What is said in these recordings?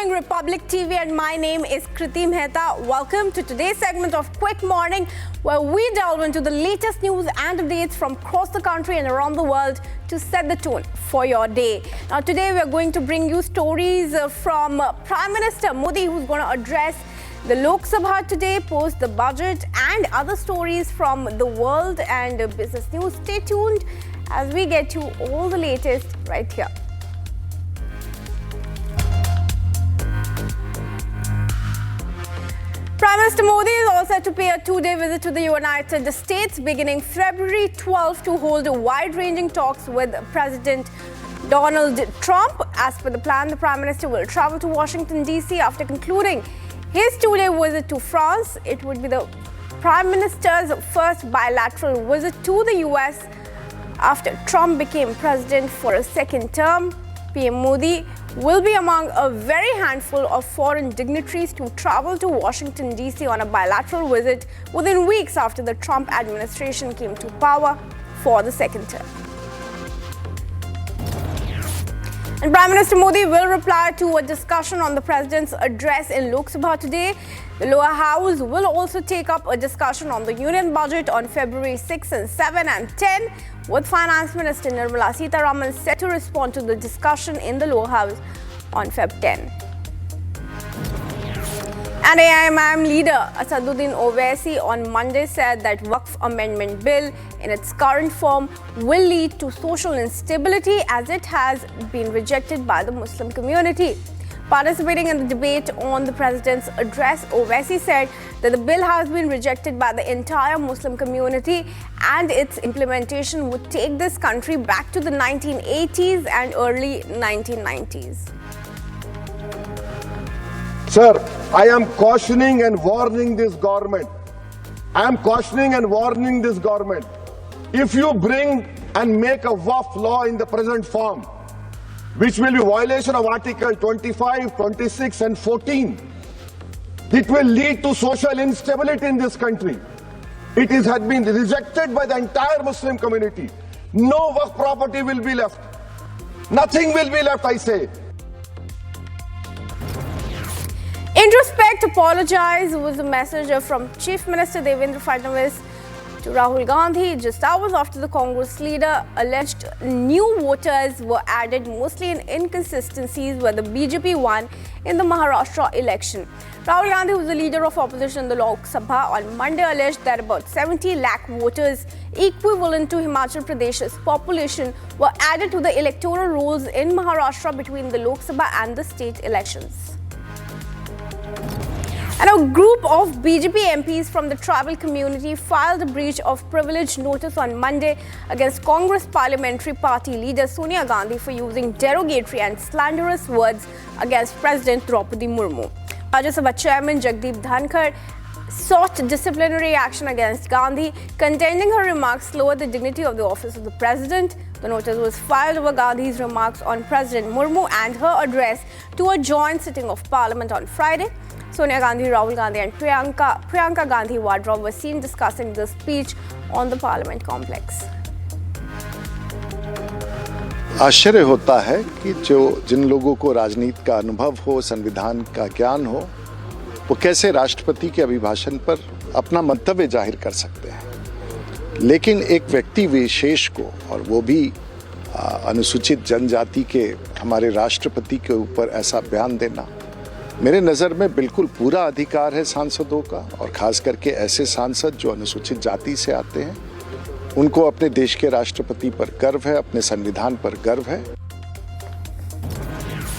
watching Republic TV and my name is Kriti Mehta. Welcome to today's segment of Quick Morning, where we delve into the latest news and updates from across the country and around the world to set the tone for your day. Now today we are going to bring you stories from Prime Minister Modi, who's going to address the Loksabha today, post the budget and other stories from the world and business news. Stay tuned as we get you all the latest right here. Prime Minister Modi is all set to pay a two-day visit to the United States beginning February 12 to hold wide-ranging talks with President Donald Trump. As per the plan, the Prime Minister will travel to Washington, D.C. after concluding his two-day visit to France. It would be the Prime Minister's first bilateral visit to the U.S. after Trump became president for a second term. PM Modi will be among a very handful of foreign dignitaries to travel to Washington, D.C. on a bilateral visit within weeks after the Trump administration came to power for the second term. And Prime Minister Modi will reply to a discussion on the President's address in Lok Sabha today. The lower house will also take up a discussion on the Union budget on February 6 and 7 and 10, with Finance Minister Nirmala Sitharaman set to respond to the discussion in the lower house on Feb 10. And AIMIM leader Asaduddin Owaisi on Monday said that Waqf Amendment Bill in its current form will lead to social instability as it has been rejected by the Muslim community. Participating in the debate on the President's address, Owaisi said that the bill has been rejected by the entire Muslim community and its implementation would take this country back to the 1980s and early 1990s. Sir, I am cautioning and warning this government. I am cautioning and warning this government. If you bring and make a Waqf law in the present form, which will be violation of Article 25, 26 and 14, it will lead to social instability in this country. It has been rejected by the entire Muslim community. No Waqf property will be left. Nothing will be left, I say. Introspect, apologize was a message from Chief Minister Devendra Fadnavis to Rahul Gandhi just hours after the Congress leader alleged new voters were added, mostly in inconsistencies where the BJP won in the Maharashtra election. Rahul Gandhi, who was the leader of opposition in the Lok Sabha, on Monday alleged that about 70 lakh voters, equivalent to Himachal Pradesh's population, were added to the electoral rolls in Maharashtra between the Lok Sabha and the state elections. And a group of BJP MPs from the tribal community filed a breach of privilege notice on Monday against Congress Parliamentary Party leader Sonia Gandhi for using derogatory and slanderous words against President Draupadi Murmu. Rajya Sabha Chairman Jagdeep Dhankar sought disciplinary action against Gandhi, contending her remarks lowered the dignity of the office of the President. The notice was filed over Gandhi's remarks on President Murmu and her address to a joint sitting of Parliament on Friday. Sonia Gandhi, Rahul Gandhi and Priyanka Gandhi Vadra were seen discussing this speech on the Parliament complex. आश्चर्य होता है कि जिन लोगों को राजनीति का अनुभव हो, संविधान का ज्ञान हो, वो कैसे राष्ट्रपति के अभिभाषण पर अपना मंतव्य जाहिर कर सकते हैं। लेकिन एक व्यक्ति विशेष को, और वो भी अनुसूचित जनजाति के हमारे राष्ट्रपति के ऊपर ऐसा बयान देना, मेरे नज़र में बिल्कुल पूरा अधिकार है सांसदों का, और खास करके ऐसे सांसद जो अनुसूचित जाति से आते हैं, उनको अपने देश के राष्ट्रपति पर गर्व है, अपने संविधान पर गर्व है।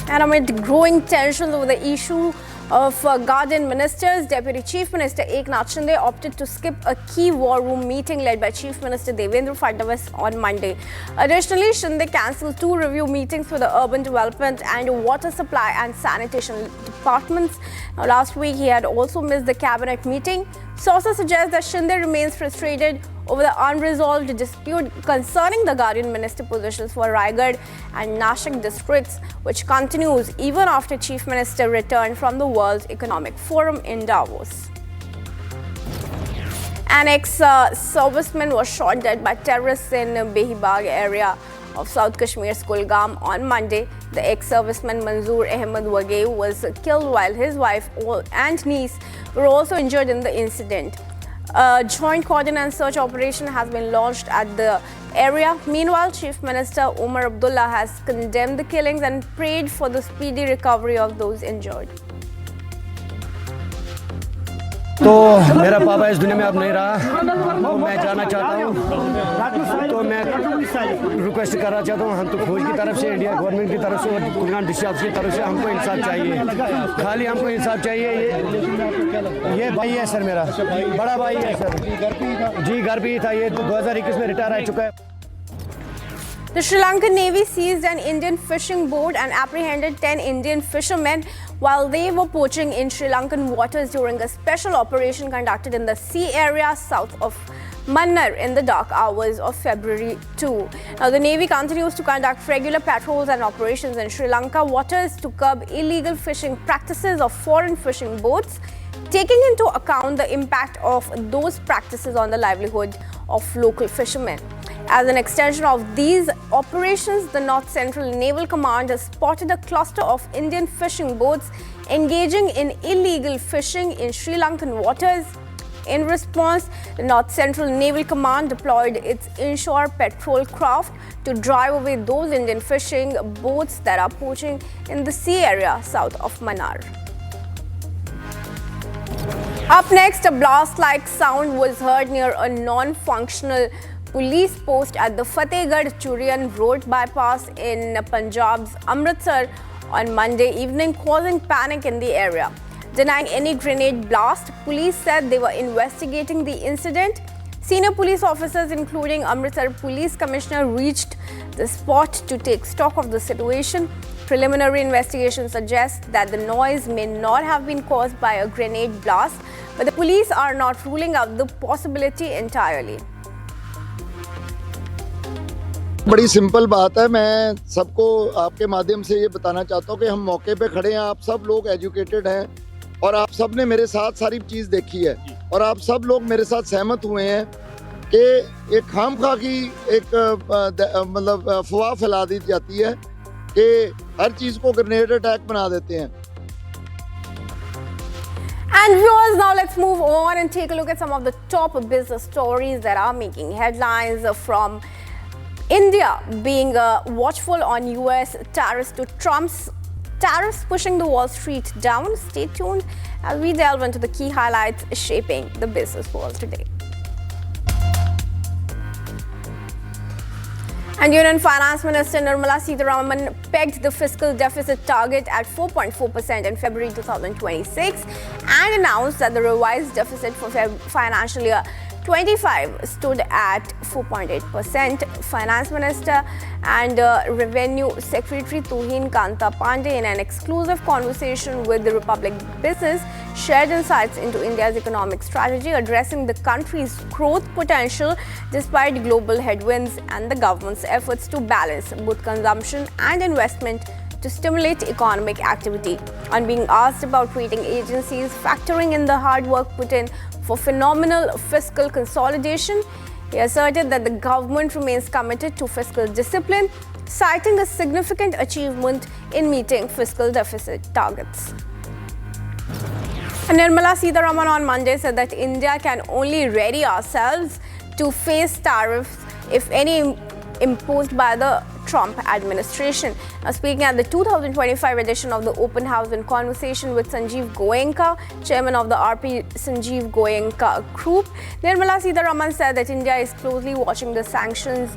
And amid growing tensions over the issue of Guardian Ministers, Deputy Chief Minister Eknath Shinde opted to skip a key war room meeting led by Chief Minister Devendra Fadnavis on Monday. Additionally, Shinde cancelled 2 review meetings for the Urban Development and Water Supply and Sanitation departments. Now, last week, he had also missed the cabinet meeting. Sources suggest that Shinde remains frustrated over the unresolved dispute concerning the Guardian Minister positions for Raigad and Nashik districts, which continues even after Chief Minister returned from the World Economic Forum in Davos. An ex-serviceman was shot dead by terrorists in Behibag area of South Kashmir's Kulgam on Monday. The ex-serviceman Manzoor Ahmed Wagay was killed while his wife and niece were also injured in the incident. A joint cordon and search operation has been launched at the area. Meanwhile, Chief Minister Umar Abdullah has condemned the killings and prayed for the speedy recovery of those injured. तो मेरा पापा इस दुनिया में अब नहीं रहा, तो मैं जाना चाहता हूँ, तो मैं रिक्वेस्ट करना चाहता हूँ, हम तो फौज की तरफ से, इंडिया गवर्नमेंट की तरफ से और कुलगाम डिस्ट्रिक्ट की तरफ से हमको इंसाफ चाहिए, खाली हमको इंसाफ चाहिए। ये भाई है सर, मेरा बड़ा भाई है सर जी, घर भी था, ये 2021 में रिटायर आ चुका है। The Sri Lankan Navy seized an Indian fishing boat and apprehended 10 Indian fishermen while they were poaching in Sri Lankan waters during a special operation conducted in the sea area south of Mannar in the dark hours of February 2. Now, the Navy continues to conduct regular patrols and operations in Sri Lanka waters to curb illegal fishing practices of foreign fishing boats, taking into account the impact of those practices on the livelihood of local fishermen. As an extension of these operations, the North Central Naval Command has spotted a cluster of Indian fishing boats engaging in illegal fishing in Sri Lankan waters. In response, the North Central Naval Command deployed its inshore patrol craft to drive away those Indian fishing boats that are poaching in the sea area south of Mannar. Up next, a blast-like sound was heard near a non-functional police post at the Fatehgarh Churian road bypass in Punjab's Amritsar on Monday evening, causing panic in the area. Denying any grenade blast, police said they were investigating the incident. Senior police officers, including Amritsar Police Commissioner, reached the spot to take stock of the situation. Preliminary investigation suggests that the noise may not have been caused by a grenade blast, but the police are not ruling out the possibility entirely. बड़ी simple बात है। मैं सबको आपके माध्यम से ये बताना चाहता हूँ कि हम मौके पे खड़े हैं, आप सब लोग एजुकेटेड हैं और आप सब ने मेरे साथ सारी चीज़ देखी है और आप सब लोग मेरे साथ सहमत हुए हैं कि एक खामखा की एक मतलब अफवाह फैला दी जाती है कि हर चीज़ को ग्रेनेड अटैक बना देते हैं। And viewers, now let's move on and take a look at some of the top business stories that are making headlines, from India being watchful on US tariffs to Trump's tariffs pushing the Wall Street down. Stay tuned as we delve into the key highlights shaping the business world today. And Union Finance Minister Nirmala Sitharaman pegged the fiscal deficit target at 4.4% in February 2026 and announced that the revised deficit for financial year 25 stood at 4.8%. Finance Minister and Revenue Secretary Tuhin Kanta Pandey, in an exclusive conversation with the Republic Business, shared insights into India's economic strategy, addressing the country's growth potential despite global headwinds and the government's efforts to balance both consumption and investment to stimulate economic activity. On being asked about rating agencies factoring in the hard work put in for phenomenal fiscal consolidation, he asserted that the government remains committed to fiscal discipline, citing a significant achievement in meeting fiscal deficit targets. Nirmala Sitharaman on Monday said that India can only ready ourselves to face tariffs, if any, imposed by the Trump administration. Now, speaking at the 2025 edition of the Open House in conversation with Sanjeev Goenka, chairman of the RP Sanjeev Goenka Group, Nirmala Sitharaman said that India is closely watching the sanctions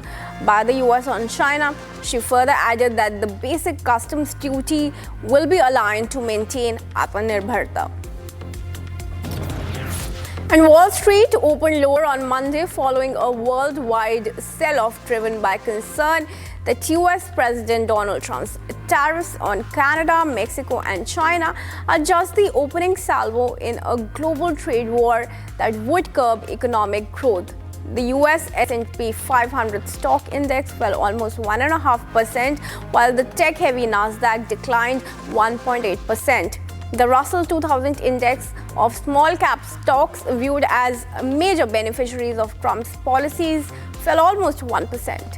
by the US on China. She further added that the basic customs duty will be aligned to maintain Atmanirbharta. And Wall Street opened lower on Monday following a worldwide sell-off driven by concern that US President Donald Trump's tariffs on Canada, Mexico and China are just the opening salvo in a global trade war that would curb economic growth. The US S&P 500 stock index fell almost 1.5%, while the tech-heavy Nasdaq declined 1.8%. The Russell 2000 index of small-cap stocks viewed as major beneficiaries of Trump's policies fell almost 1%.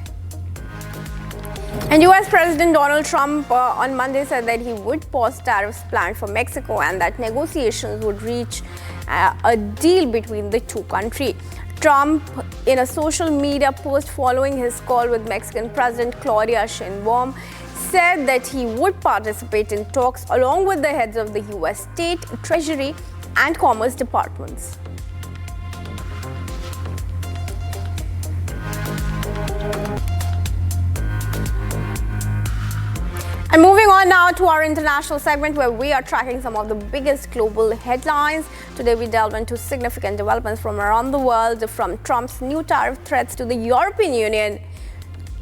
And US President Donald Trump on Monday said that he would pause tariffs planned for Mexico and that negotiations would reach a deal between the two countries. Trump, in a social media post following his call with Mexican President Claudia Sheinbaum, said that he would participate in talks along with the heads of the US State, Treasury, and Commerce departments. And moving on now to our international segment where we are tracking some of the biggest global headlines. Today we delve into significant developments from around the world, from Trump's new tariff threats to the European Union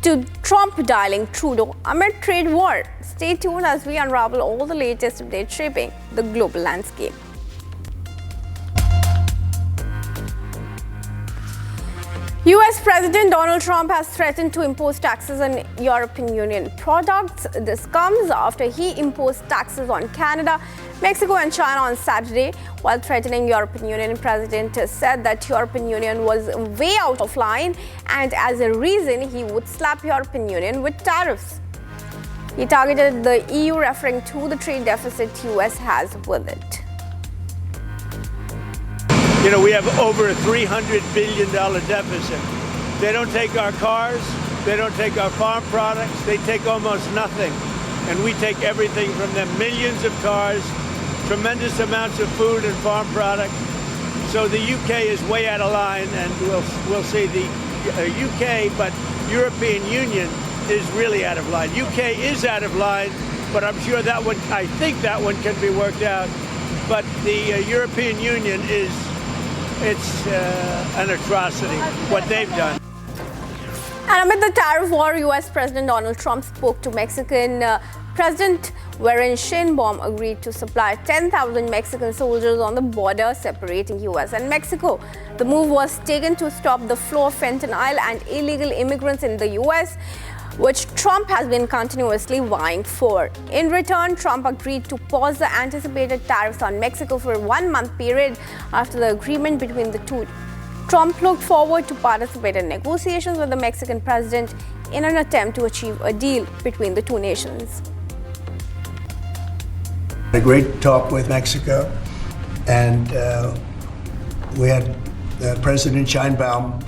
to Trump dialing Trudeau amid trade war. Stay tuned as we unravel all the latest updates shaping the global landscape. US President Donald Trump has threatened to impose taxes on European Union products. This comes after he imposed taxes on Canada, Mexico and China on Saturday. While threatening European Union, President said that European Union was way out of line and as a reason he would slap European Union with tariffs. He targeted the EU, referring to the trade deficit US has with it. You know, we have over a $300 billion deficit. They don't take our cars, they don't take our farm products, they take almost nothing. And we take everything from them, millions of cars, tremendous amounts of food and farm products. So the UK is way out of line, and we'll see the UK, but European Union is really out of line. UK is out of line, but I'm sure that one, I think that one can be worked out. But the European Union is, it's an atrocity, what they've done. And amid the tariff war, US President Donald Trump spoke to Mexican President, wherein Sheinbaum agreed to supply 10,000 Mexican soldiers on the border separating US and Mexico. The move was taken to stop the flow of fentanyl and illegal immigrants in the US, which Trump has been continuously vying for. In return, Trump agreed to pause the anticipated tariffs on Mexico for a one-month period after the agreement between the two. Trump looked forward to participate in negotiations with the Mexican president in an attempt to achieve a deal between the two nations. A great talk with Mexico, and we had President Sheinbaum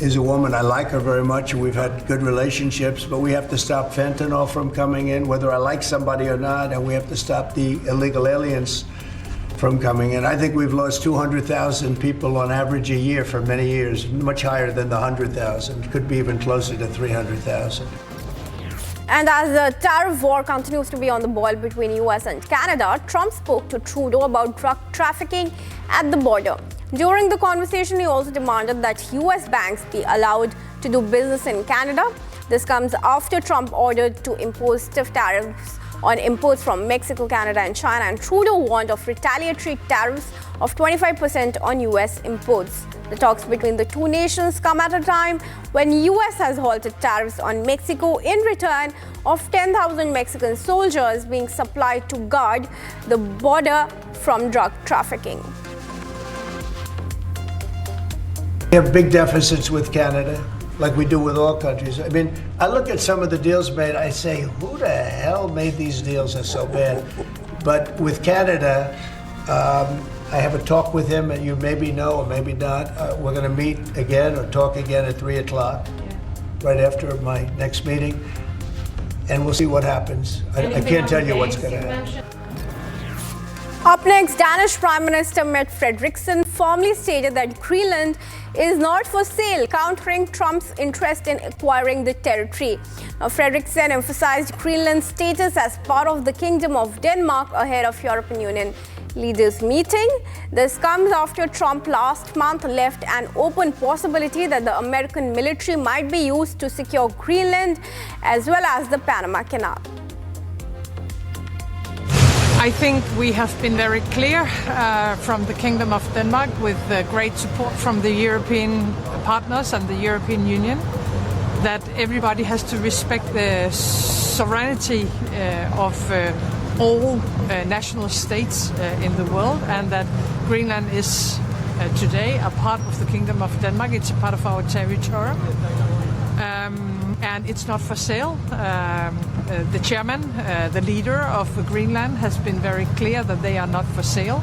is a woman. I like her very much, and we've had good relationships, but we have to stop fentanyl from coming in, whether I like somebody or not, and we have to stop the illegal aliens from coming in. I think we've lost 200,000 people on average a year for many years, much higher than the 100,000, could be even closer to 300,000. And as the tariff war continues to be on the boil between US and Canada, Trump spoke to Trudeau about drug trafficking at the border. During the conversation, he also demanded that US banks be allowed to do business in Canada. This comes after Trump ordered to impose stiff tariffs on imports from Mexico, Canada, and China, and Trudeau warned of retaliatory tariffs of 25% on US imports. The talks between the two nations come at a time when US has halted tariffs on Mexico in return of 10,000 Mexican soldiers being supplied to guard the border from drug trafficking. We have big deficits with Canada, like we do with all countries. I mean, I look at some of the deals made, I say, who the hell made these deals are so bad? But with Canada, I have a talk with him, and you maybe know or maybe not. We're going to meet again or talk again at 3 o'clock, right after my next meeting, and we'll see what happens. I can't tell you what's going to happen. Up next, Danish Prime Minister Mette Frederiksen formally stated that Greenland is not for sale, countering Trump's interest in acquiring the territory. Frederiksen emphasized Greenland's status as part of the Kingdom of Denmark ahead of European Union leaders' meeting. This comes after Trump last month left an open possibility that the American military might be used to secure Greenland as well as the Panama Canal. I think we have been very clear from the Kingdom of Denmark, with great support from the European partners and the European Union, that everybody has to respect the sovereignty of all national states in the world, and that Greenland is today a part of the Kingdom of Denmark. It's a part of our territory. and it's not for sale. The chairman, the leader of Greenland, has been very clear that they are not for sale.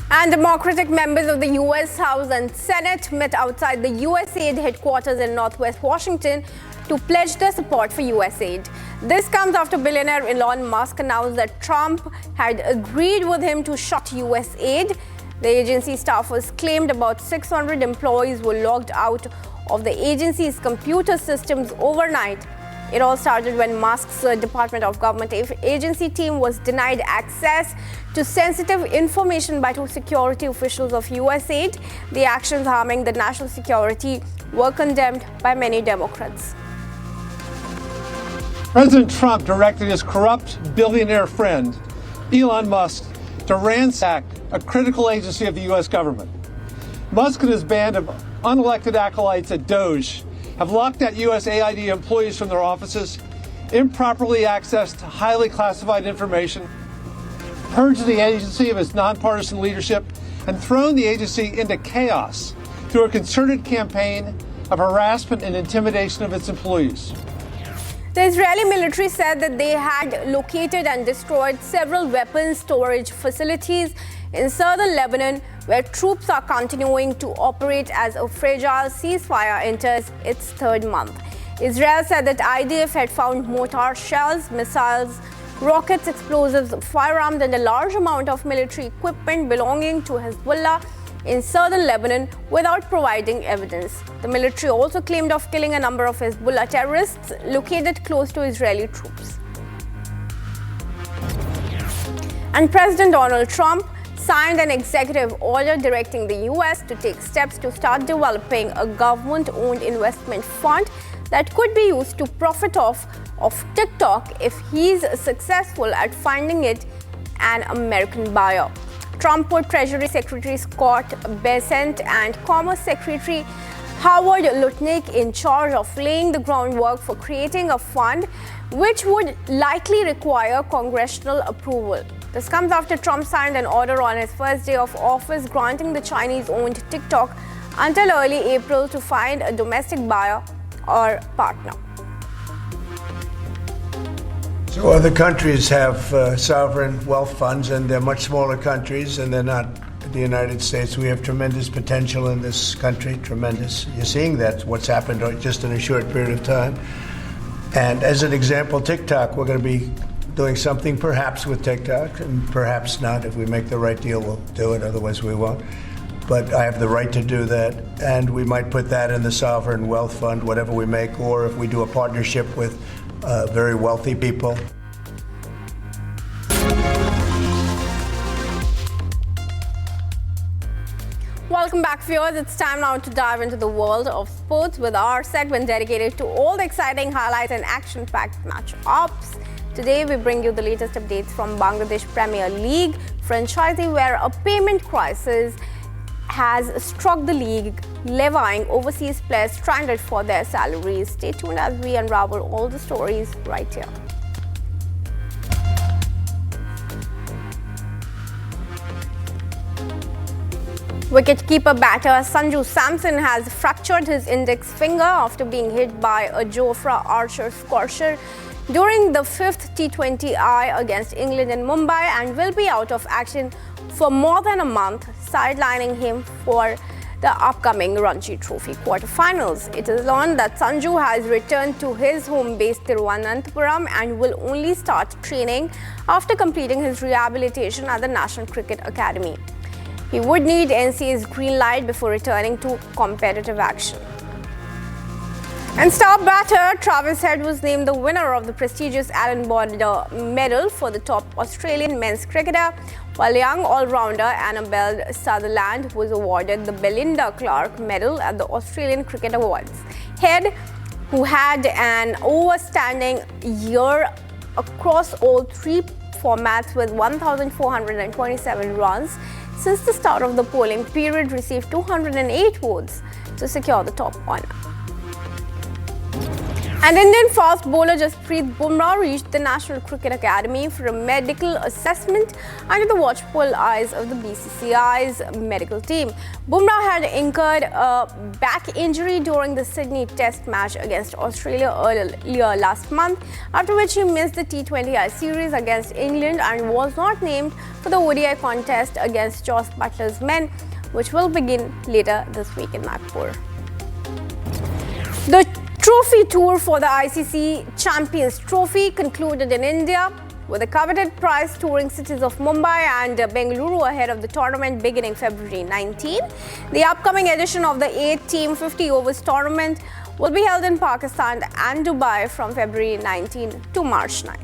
And Democratic members of the U.S. House and Senate met outside the USAID headquarters in Northwest Washington to pledge their support for USAID. This comes after billionaire Elon Musk announced that Trump had agreed with him to shut USAID. The agency staffers claimed about 600 employees were logged out of the agency's computer systems overnight. It all started when Musk's Department of Government agency team was denied access to sensitive information by two security officials of USAID. The actions harming the national security were condemned by many Democrats. President Trump directed his corrupt billionaire friend, Elon Musk, to ransack a critical agency of the U.S. government. Musk and his band of unelected acolytes at DOJ have locked out USAID employees from their offices, improperly accessed highly classified information, purged the agency of its nonpartisan leadership, and thrown the agency into chaos through a concerted campaign of harassment and intimidation of its employees. The Israeli military said that they had located and destroyed several weapons storage facilities in southern Lebanon, where troops are continuing to operate as a fragile ceasefire enters its third month. Israel said that IDF had found mortar shells, missiles, rockets, explosives, firearms, and a large amount of military equipment belonging to Hezbollah in southern Lebanon without providing evidence. The military also claimed of killing a number of Hezbollah terrorists located close to Israeli troops. And President Donald Trump signed an executive order directing the U.S. to take steps to start developing a government-owned investment fund that could be used to profit off of Tik Tok if he's successful at finding it an American buyer. Trump put Treasury Secretary Scott Bessent and Commerce Secretary Howard Lutnick in charge of laying the groundwork for creating a fund which would likely require congressional approval. This comes after Trump signed an order on his first day of office granting the Chinese-owned Tik Tok until early April to find a domestic buyer or partner. So other countries have sovereign wealth funds, and they're much smaller countries, and they're not the United States. We have tremendous potential in this country, tremendous. You're seeing that, what's happened just in a short period of time. And as an example, TikTok, we're going to be doing something perhaps with TikTok, and perhaps not. If we make the right deal, we'll do it, otherwise we won't. But I have the right to do that, and we might put that in the sovereign wealth fund, whatever we make, or if we do a partnership with very wealthy people. Welcome back, viewers. It's time now to dive into the world of sports with our segment dedicated to all the exciting highlights and action-packed match-ups. Today, we bring you the latest updates from Bangladesh Premier League franchise, where a payment crisis has struck the league, levying overseas players stranded for their salaries. Stay tuned as we unravel all the stories right here. Wicketkeeper batter Sanju Samson has fractured his index finger after being hit by a Jofra Archer scorcher during the 5th T20I against England in Mumbai and will be out of action for more than a month, sidelining him for the upcoming Ranji Trophy quarterfinals. It is learned that Sanju has returned to his home base Thiruvananthapuram and will only start training after completing his rehabilitation at the National Cricket Academy. He would need NCA's green light before returning to competitive action. And star batter Travis Head was named the winner of the prestigious Allan Border Medal for the top Australian men's cricketer, while young all-rounder Annabelle Sutherland was awarded the Belinda Clark Medal at the Australian Cricket Awards. Head, who had an outstanding year across all three formats with 1,427 runs, since the start of the polling period, received 208 votes to secure the top honor. And Indian fast bowler Jasprit Bumrah reached the National Cricket Academy for a medical assessment under the watchful eyes of the BCCI's medical team. Bumrah had incurred a back injury during the Sydney Test match against Australia earlier last month, after which he missed the T20I series against England and was not named for the ODI contest against Jos Buttler's men, which will begin later this week in Nagpur. The trophy tour for the ICC Champions Trophy concluded in India, with the coveted prize touring cities of Mumbai and Bengaluru ahead of the tournament beginning February 19. The upcoming edition of the 8-team 50 overs tournament will be held in Pakistan and Dubai from February 19 to March 9.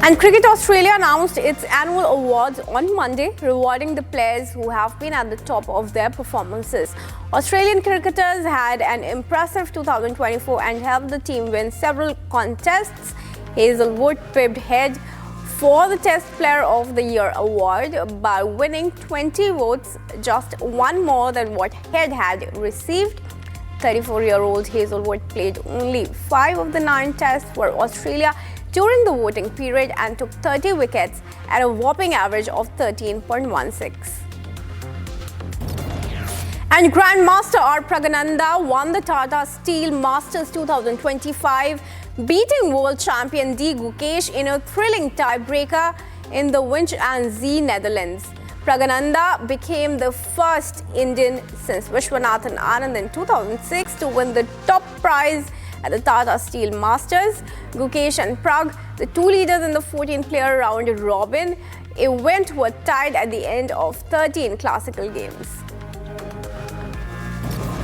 And Cricket Australia announced its annual awards on Monday, rewarding the players who have been at the top of their performances. Australian cricketers had an impressive 2024 and helped the team win several contests. Hazlewood pipped Head for the Test Player of the Year award by winning 20 votes, just one more than what Head had received. 34-year-old Hazlewood played only 5 of the 9 tests for Australia during the voting period and took 30 wickets at a whopping average of 13.16. And Grandmaster R. Pragananda won the Tata Steel Masters 2025, beating world champion D. Gukesh in a thrilling tiebreaker in the Winch and Z, Netherlands. Pragananda became the first Indian since Vishwanathan Anand in 2006 to win the top prize at the Tata Steel Masters. Gukesh and Prag, the two leaders in the 14-player round robin event, were tied at the end of 13 classical games.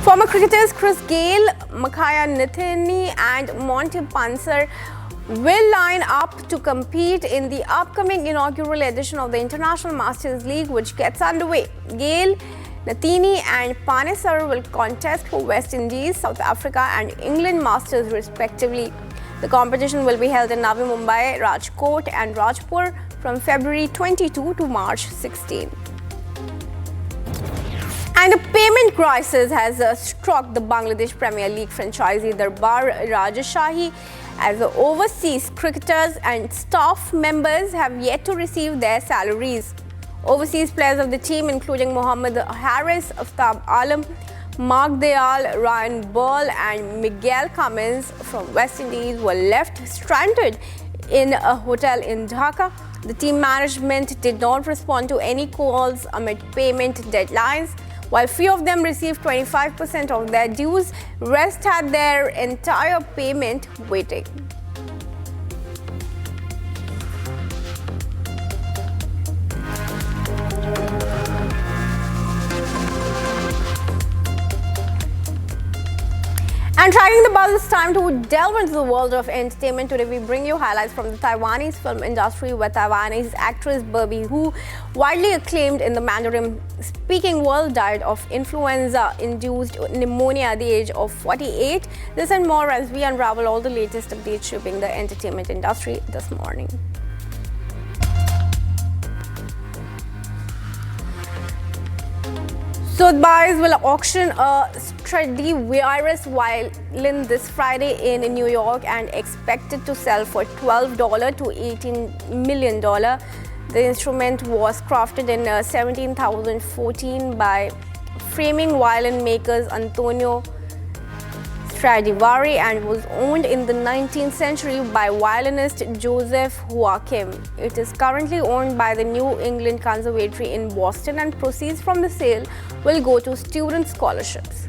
Former cricketers Chris Gayle, Makhaya Nithini and Monty Pansar will line up to compete in the upcoming inaugural edition of the International Masters League, which gets underway. Gayle, Nathini and Panesar will contest for West Indies, South Africa and England Masters respectively. The competition will be held in Navi Mumbai, Rajkot and Rajpur from February 22 to March 16. And a payment crisis has struck the Bangladesh Premier League franchisee Darbar Rajashahi, as the overseas cricketers and staff members have yet to receive their salaries. Overseas players of the team, including Mohammad Harris, Aftab Alam, Mark Dayal, Ryan Ball and Miguel Cummins from West Indies, were left stranded in a hotel in Dhaka. The team management did not respond to any calls amid payment deadlines. While few of them received 25% of their dues, rest had their entire payment waiting. And tracking the buzz, it's time to delve into the world of entertainment. Today we bring you highlights from the Taiwanese film industry, where Taiwanese actress Barbie Hsu, widely acclaimed in the Mandarin-speaking world, died of influenza-induced pneumonia at the age of 48. This and more as we unravel all the latest updates shaping the entertainment industry this morning. Sotheby's will auction a Stradivarius violin this Friday in New York and expected to sell for $12 to $18 million. The instrument was crafted in 17,014 by framing violin makers Antonio Stradivari and was owned in the 19th century by violinist Joseph Joachim. It is currently owned by the New England Conservatory in Boston, and proceeds from the sale will go to student scholarships.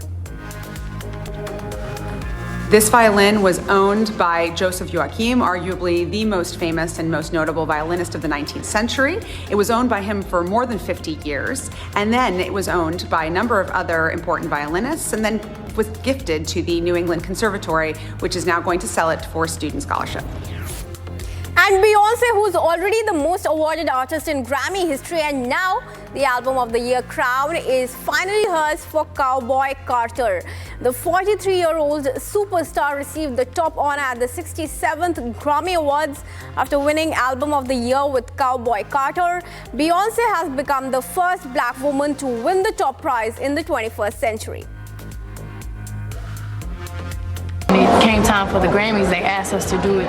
This violin was owned by Joseph Joachim, arguably the most famous and most notable violinist of the 19th century. It was owned by him for more than 50 years, and then it was owned by a number of other important violinists, and then was gifted to the New England Conservatory, which is now going to sell it for student scholarship. And Beyonce, who's already the most awarded artist in Grammy history, and now the Album of the Year crown is finally hers for Cowboy Carter. The 43-year-old superstar received the top honor at the 67th Grammy Awards after winning Album of the Year with Cowboy Carter. Beyonce has become the first black woman to win the top prize in the 21st century. It came time for the Grammys, they asked us to do it,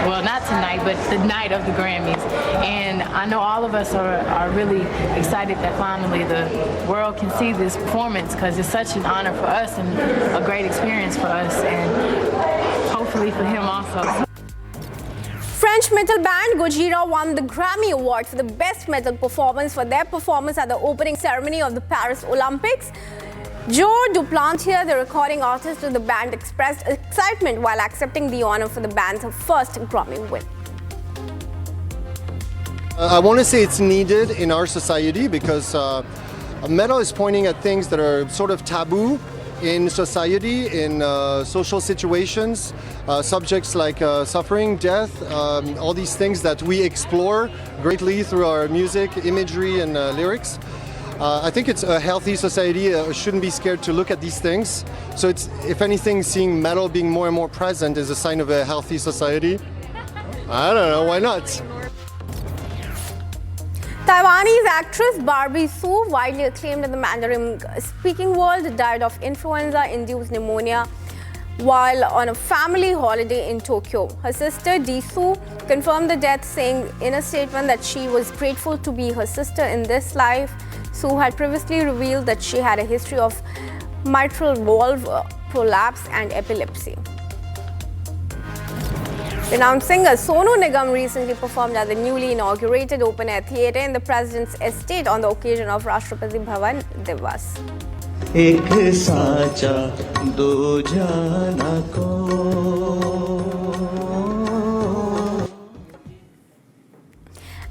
well, not tonight, but the night of the Grammys. And I know all of us are really excited that finally the world can see this performance, because it's such an honor for us and a great experience for us, and hopefully for him also. French metal band Gojira won the Grammy Award for the Best Metal Performance for their performance at the opening ceremony of the Paris Olympics. Joe Duplantier, the recording artist of the band, expressed excitement while accepting the honor for the band's first Grammy win. I want to say it's needed in our society because metal is pointing at things that are sort of taboo in society, in social situations, subjects like suffering, death, all these things that we explore greatly through our music, imagery, and lyrics. I think it's a healthy society shouldn't be scared to look at these things. So it's, if anything, seeing metal being more and more present is a sign of a healthy society. I don't know, why not? Taiwanese actress Barbie Hsu, widely acclaimed in the Mandarin-speaking world, died of influenza-induced pneumonia while on a family holiday in Tokyo. Her sister, Hsu, confirmed the death, saying in a statement that she was grateful to be her sister in this life. Hsu had previously revealed that she had a history of mitral valve prolapse and epilepsy. Renowned singer Sonu Nigam recently performed at the newly inaugurated open-air theatre in the President's estate on the occasion of Rashtrapati Bhavan Divas. एक साचा दो जाना को.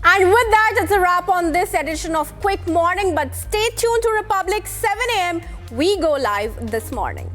And with that, it's a wrap on this edition of Quick Morning. But stay tuned to Republic 7 a.m. We go live this morning.